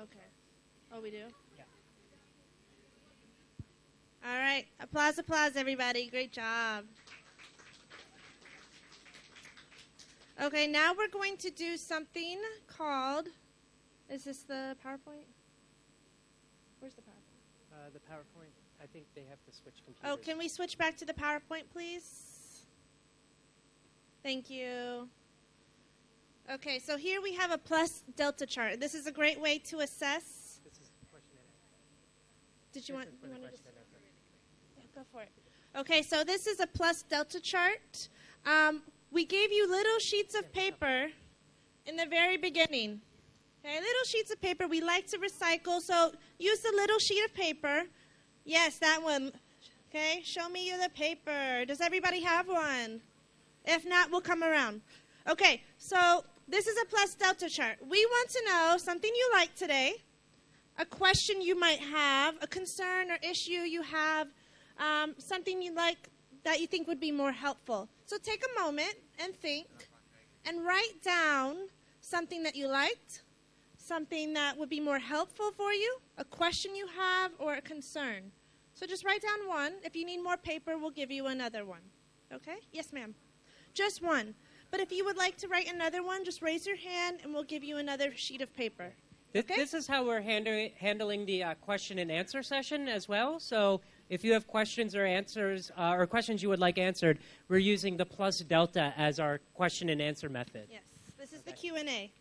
Okay. Oh, we do? Yeah. All right. Applause, applause, everybody. Great job. Okay, now we're going to do something called, is this the PowerPoint? Where's the PowerPoint? The PowerPoint, I think they have to switch computers. Oh, can we switch back to the PowerPoint, please? Thank you. Okay, so here we have a plus delta chart. This is a great way to assess. This is question and answer. Did you want For the to question just, and answer. yeah, go for it. Okay, so this is a plus delta chart. We gave you little sheets of paper in the very beginning. Okay, little sheets of paper we like to recycle, so use the little sheet of paper. Yes, that one. Okay, show me you the paper. Does everybody have one? If not, we'll come around. Okay, so this is a plus delta chart. We want to know something you like today, a question you might have, a concern or issue you have, something you like that you think would be more helpful. So take a moment and think and write down something that you liked, something that would be more helpful for you, a question you have, or a concern. So just write down one. If you need more paper, we'll give you another one. Okay? Yes, ma'am. Just one. But if you would like to write another one, just raise your hand and we'll give you another sheet of paper. Okay? This is how we're handling the question and answer session as well. So if you have questions or answers or questions you would like answered, we're using the plus delta as our question and answer method. Yes. This is the Q&A.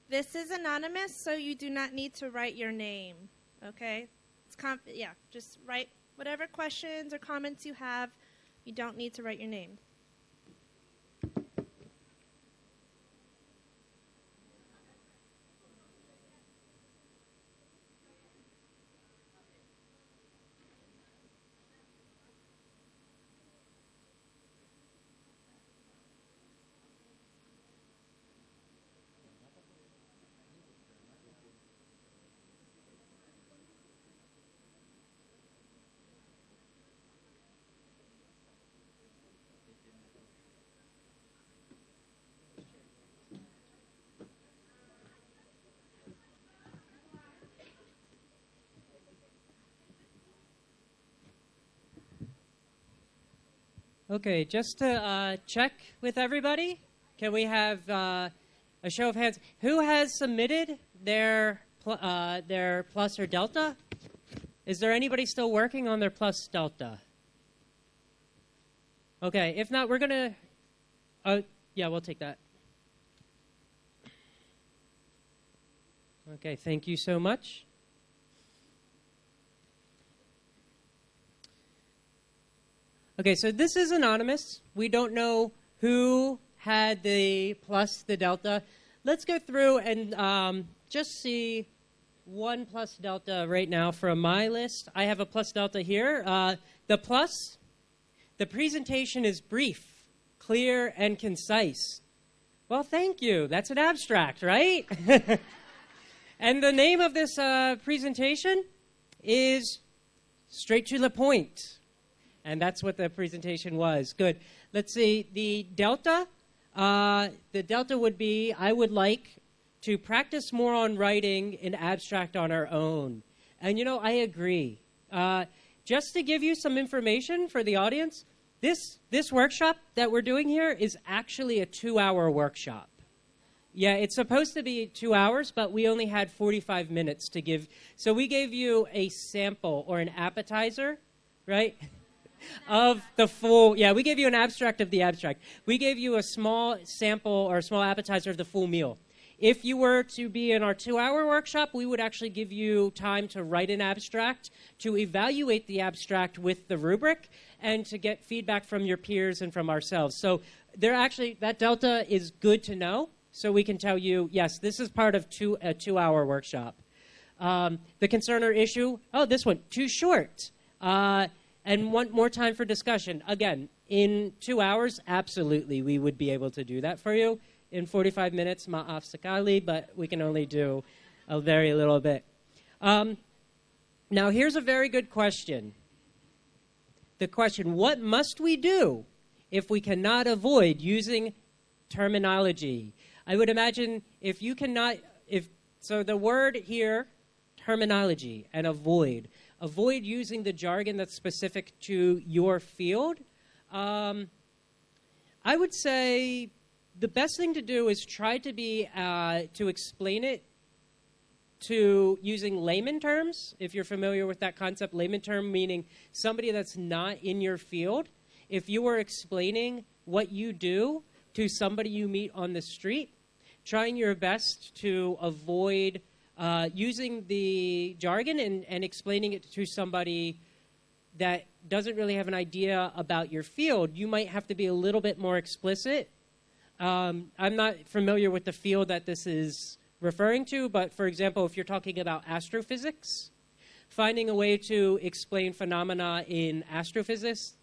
This is anonymous, so you do not need to write your name, okay? It's just write whatever questions or comments you have. You don't need to write your name. Okay, just to check with everybody, can we have a show of hands? Who has submitted their plus or delta? Is there anybody still working on their plus delta? Okay, if not, we're going to... yeah, we'll take that. Okay, thank you so much. Okay, so this is anonymous. We don't know who had the plus, the delta. Let's go through and just see one plus delta right now from my list. I have a plus delta here. The plus, the presentation is brief, clear, and concise. Well, thank you. That's an abstract, right? And the name of this presentation is Straight to the Point. And that's what the presentation was. Good. Let's see. The delta would be, I would like to practice more on writing an abstract on our own. And, I agree. Just to give you some information for the audience, this workshop that we're doing here is actually a 2-hour workshop. Yeah, it's supposed to be 2 hours, but we only had 45 minutes to give. So we gave you a sample or an appetizer, right, of the full. Yeah, we gave you an abstract of the abstract. We gave you a small sample or a small appetizer of the full meal. If you were to be in our 2-hour workshop, we would actually give you time to write an abstract, to evaluate the abstract with the rubric, and to get feedback from your peers and from ourselves. So that delta is good to know. So we can tell you, yes, this is part of a 2-hour workshop. The concern or issue, this one, too short. And want more time for discussion. Again, in 2 hours, absolutely, we would be able to do that for you. In 45 minutes, ma'af sakali, but we can only do a very little bit. Now, here's a very good question. The question, what must we do if we cannot avoid using terminology? I would imagine if you cannot, so the word here, terminology, and avoid using the jargon that's specific to your field. I would say the best thing to do is try to explain it to using layman terms, if you're familiar with that concept. Layman term meaning somebody that's not in your field. If you were explaining what you do to somebody you meet on the street, trying your best to avoid using the jargon and explaining it to somebody that doesn't really have an idea about your field, you might have to be a little bit more explicit. I'm not familiar with the field that this is referring to, but for example, if you're talking about astrophysics, finding a way to explain phenomena in astrophysics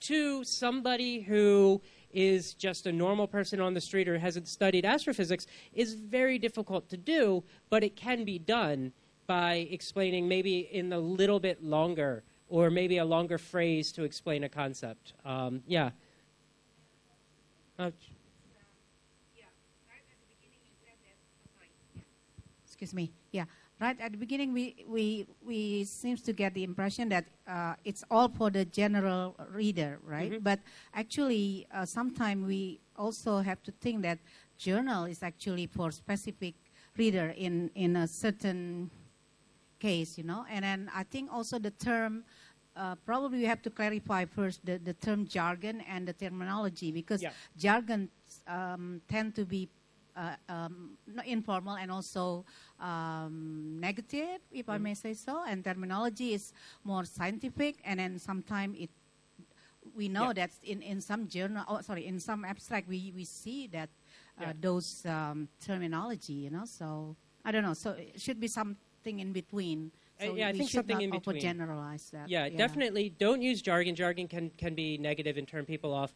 to somebody who is just a normal person on the street or hasn't studied astrophysics is very difficult to do, but it can be done by explaining maybe in a little bit longer or maybe a longer phrase to explain a concept. Yeah. Excuse me. Yeah. Right at the beginning, we seems to get the impression that it's all for the general reader, right? Mm-hmm. But actually, sometimes we also have to think that journal is actually for specific reader in a certain case, And then I think also the term, probably we have to clarify first the term jargon and the terminology, because jargon tend to be not informal and also negative, if I may say so, and terminology is more scientific, and then sometimes we know that in some journal, in some abstract, we see that those terminology, So I don't know. So it should be something in between. So I think something in between. Overgeneralize that. Yeah, definitely. Don't use jargon. Jargon can be negative and turn people off.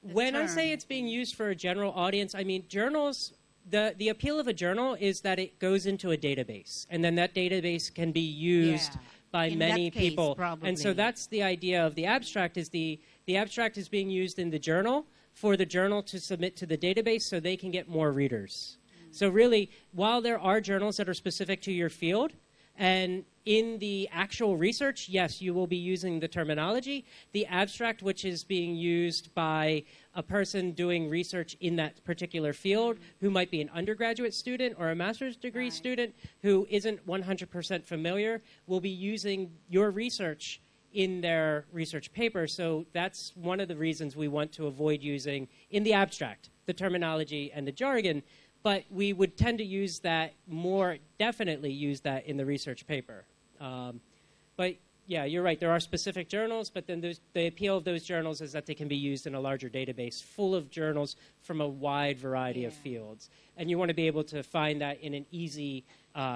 When I say it's being used for a general audience, I mean journals. The appeal of a journal is that it goes into a database, and then that database can be used by many people. Probably. And so that's the idea of the abstract. Is the abstract is being used in the journal for the journal to submit to the database so they can get more readers. So really, while there are journals that are specific to your field, and in the actual research, yes, you will be using the terminology. The abstract, which is being used by a person doing research in that particular field, who might be an undergraduate student or a master's degree student who isn't 100% familiar, will be using your research in their research paper. So that's one of the reasons we want to avoid using, in the abstract, the terminology and the jargon. But we would tend to use that more, definitely use that in the research paper. But yeah, you're right. There are specific journals, but then the appeal of those journals is that they can be used in a larger database full of journals from a wide variety of fields. And you want to be able to find that in an easy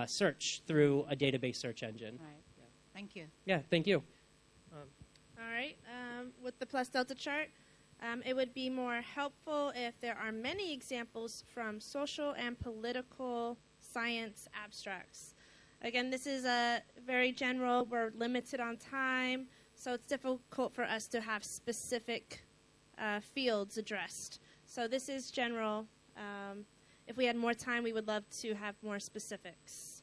search through a database search engine. Right. Yeah. Thank you. Yeah, thank you. All right. With the plus delta chart, it would be more helpful if there are many examples from social and political science abstracts. Again, this is a very general. We're limited on time, so it's difficult for us to have specific fields addressed. So this is general. If we had more time, we would love to have more specifics.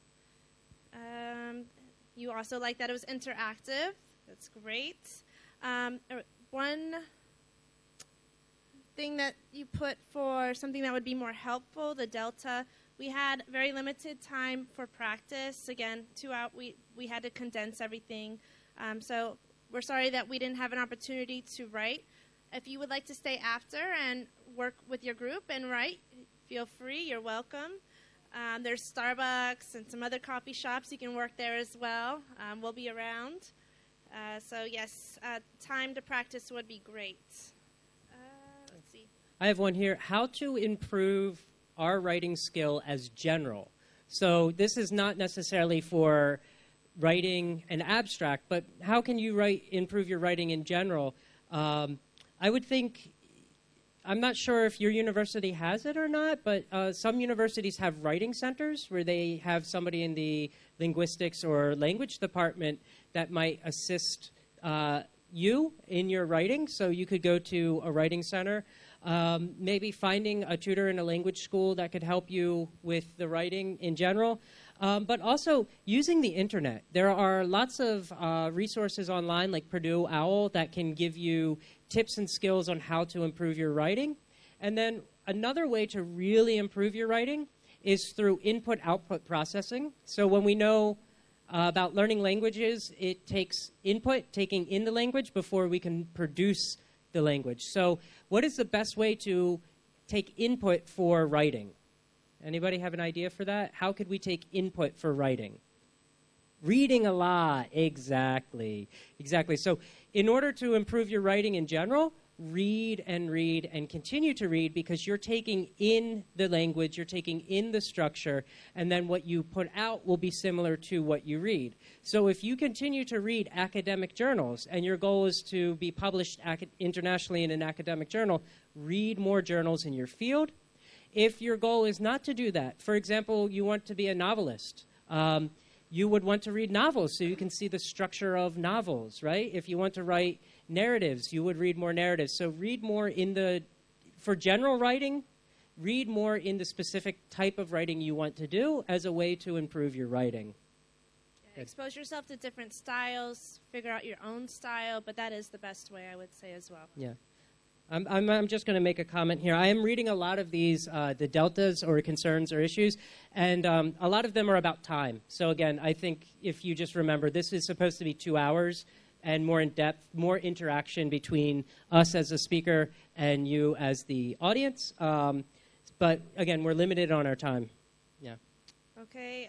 You also like that it was interactive. That's great. One thing that you put for something that would be more helpful, the delta, we had very limited time for practice. Again, 2 hours, we had to condense everything. So we're sorry that we didn't have an opportunity to write. If you would like to stay after and work with your group and write, feel free. You're welcome. There's Starbucks and some other coffee shops. You can work there as well. We'll be around. So yes, time to practice would be great. Let's see. I have one here. How to improve our writing skill as general. So this is not necessarily for writing an abstract, but how can you improve your writing in general? I would think, I'm not sure if your university has it or not, but some universities have writing centers where they have somebody in the linguistics or language department that might assist you in your writing. So you could go to a writing center, maybe finding a tutor in a language school that could help you with the writing in general, but also using the internet. There are lots of resources online like Purdue OWL that can give you tips and skills on how to improve your writing. And then another way to really improve your writing is through input-output processing. So when we know about learning languages, it takes input, taking in the language, before we can produce the language. So what is the best way to take input for writing? Anybody have an idea for that? How could we take input for writing? Reading a lot. Exactly. So in order to improve your writing in general, read and continue to read, because you're taking in the language, you're taking in the structure, and then what you put out will be similar to what you read. So if you continue to read academic journals and your goal is to be published internationally in an academic journal, read more journals in your field. If your goal is not to do that, for example, you want to be a novelist, you would want to read novels so you can see the structure of novels, right? If you want to write narratives, you would read more narratives. So read more for general writing, read more in the specific type of writing you want to do as a way to improve your writing. Yeah, expose yourself to different styles, figure out your own style, but that is the best way, I would say, as well. Yeah. I'm just going to make a comment here. I am reading a lot of these, the deltas or concerns or issues, and a lot of them are about time. So again, I think if you just remember, this is supposed to be 2 hours and more in depth, more interaction between us as a speaker and you as the audience. But again, we're limited on our time. Yeah. Okay.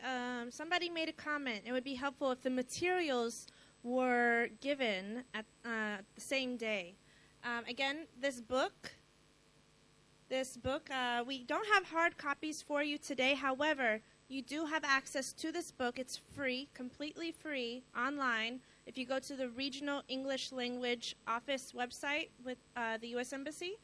Somebody made a comment. It would be helpful if the materials were given at the same day. Again, this book, we don't have hard copies for you today. However, you do have access to this book. It's free, completely free, online. If you go to the Regional English Language Office website with the U.S. Embassy,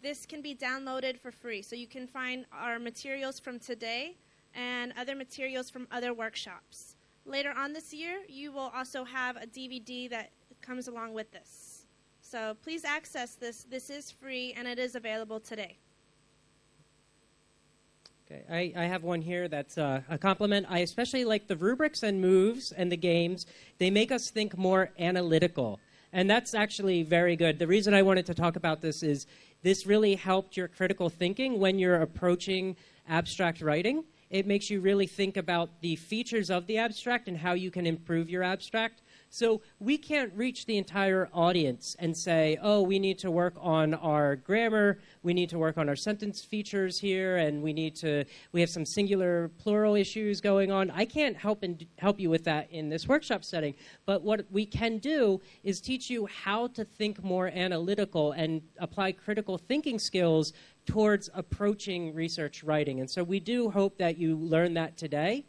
this can be downloaded for free. So you can find our materials from today and other materials from other workshops. Later on this year, you will also have a DVD that comes along with this. So please access this. This is free, and it is available today. Okay, I have one here that's a compliment. I especially like the rubrics and moves and the games. They make us think more analytical, and that's actually very good. The reason I wanted to talk about this is this really helped your critical thinking when you're approaching abstract writing. It makes you really think about the features of the abstract and how you can improve your abstract. So we can't reach the entire audience and say, oh, we need to work on our grammar, we need to work on our sentence features here, and we have some singular plural issues going on. I can't help you with that in this workshop setting. But what we can do is teach you how to think more analytical and apply critical thinking skills towards approaching research writing. And so we do hope that you learn that today.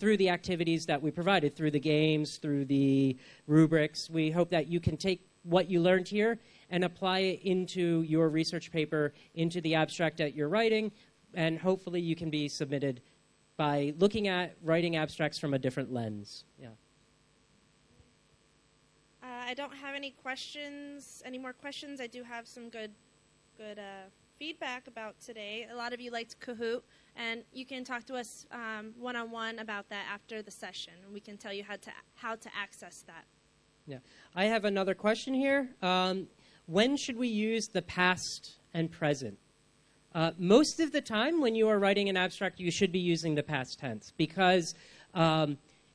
Through the activities that we provided, through the games, through the rubrics. We hope that you can take what you learned here and apply it into your research paper, into the abstract that you're writing, and hopefully you can be submitted by looking at writing abstracts from a different lens. Yeah. I don't have any questions, any more questions. I do have some good feedback about today. A lot of you liked Kahoot, and you can talk to us one-on-one about that after the session, and we can tell you how to access that. Yeah, I have another question here. When should we use the past and present? Most of the time when you are writing an abstract, you should be using the past tense because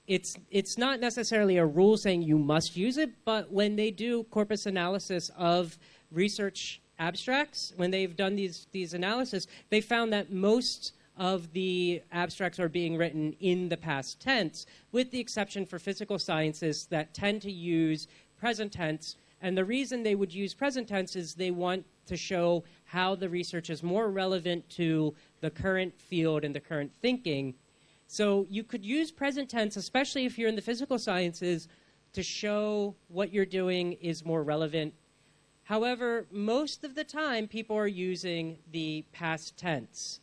it's not necessarily a rule saying you must use it, but when they do corpus analysis of research abstracts, when they've done these analysis, they found that most of the abstracts are being written in the past tense, with the exception for physical sciences that tend to use present tense. And the reason they would use present tense is they want to show how the research is more relevant to the current field and the current thinking. So you could use present tense, especially if you're in the physical sciences, to show what you're doing is more relevant. However, most of the time, people are using the past tense.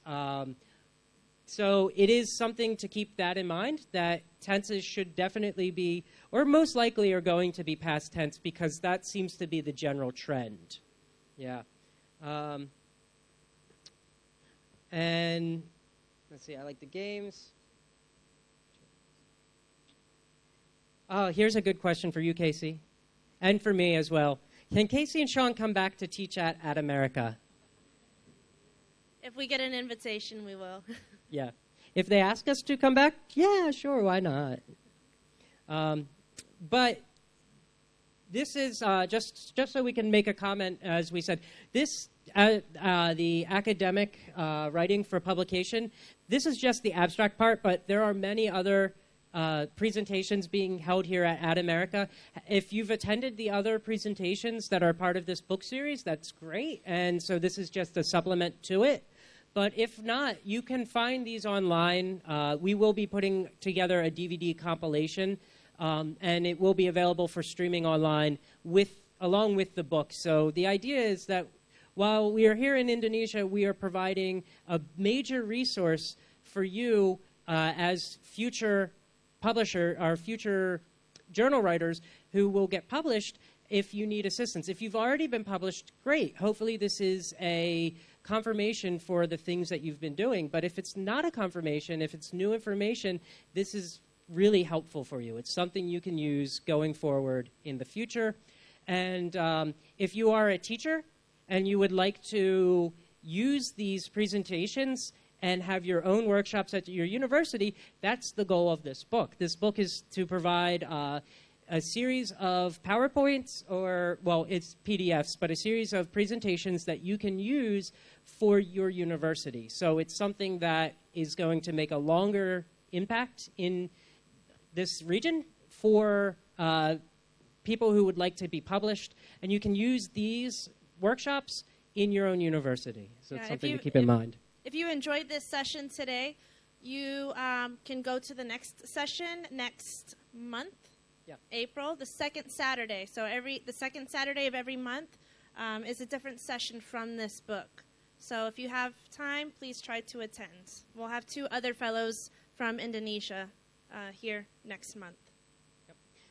So it is something to keep that in mind, that tenses should definitely be, or most likely are going to be past tense, because that seems to be the general trend. Yeah. And let's see, I like the games. Oh, here's a good question for you, Casey, and for me as well. Can Casey and Sean come back to teach at America? If we get an invitation, we will. Yeah. If they ask us to come back, yeah, sure, why not? But this is just so we can make a comment, as we said, this the academic writing for publication, this is just the abstract part, but there are many other presentations being held here at America. If you've attended the other presentations that are part of this book series, that's great. And so this is just a supplement to it. But if not, you can find these online. We will be putting together a DVD compilation, and it will be available for streaming online along with the book. So the idea is that while we are here in Indonesia, we are providing a major resource for you as future future journal writers who will get published if you need assistance. If you've already been published, great. Hopefully this is a confirmation for the things that you've been doing. But if it's not a confirmation, if it's new information, this is really helpful for you. It's something you can use going forward in the future. And if you are a teacher and you would like to use these presentations and have your own workshops at your university, that's the goal of this book. This book is to provide a series of PowerPoints, it's PDFs, but a series of presentations that you can use for your university. So it's something that is going to make a longer impact in this region for people who would like to be published. And you can use these workshops in your own university. So it's something to keep in mind. If you enjoyed this session today, you can go to the next session next month, April, the second Saturday. So the second Saturday of every month is a different session from this book. So if you have time, please try to attend. We'll have 2 other fellows from Indonesia here next month.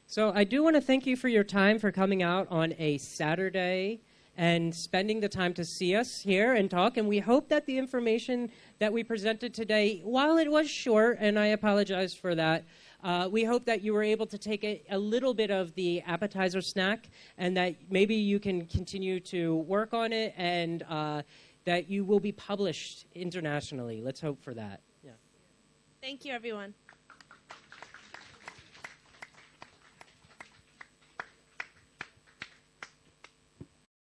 So I do want to thank you for your time for coming out on a Saturday and spending the time to see us here and talk. And we hope that the information that we presented today, while it was short, and I apologize for that, we hope that you were able to take a little bit of the appetizer snack and that maybe you can continue to work on it and that you will be published internationally. Let's hope for that. Yeah. Thank you, everyone.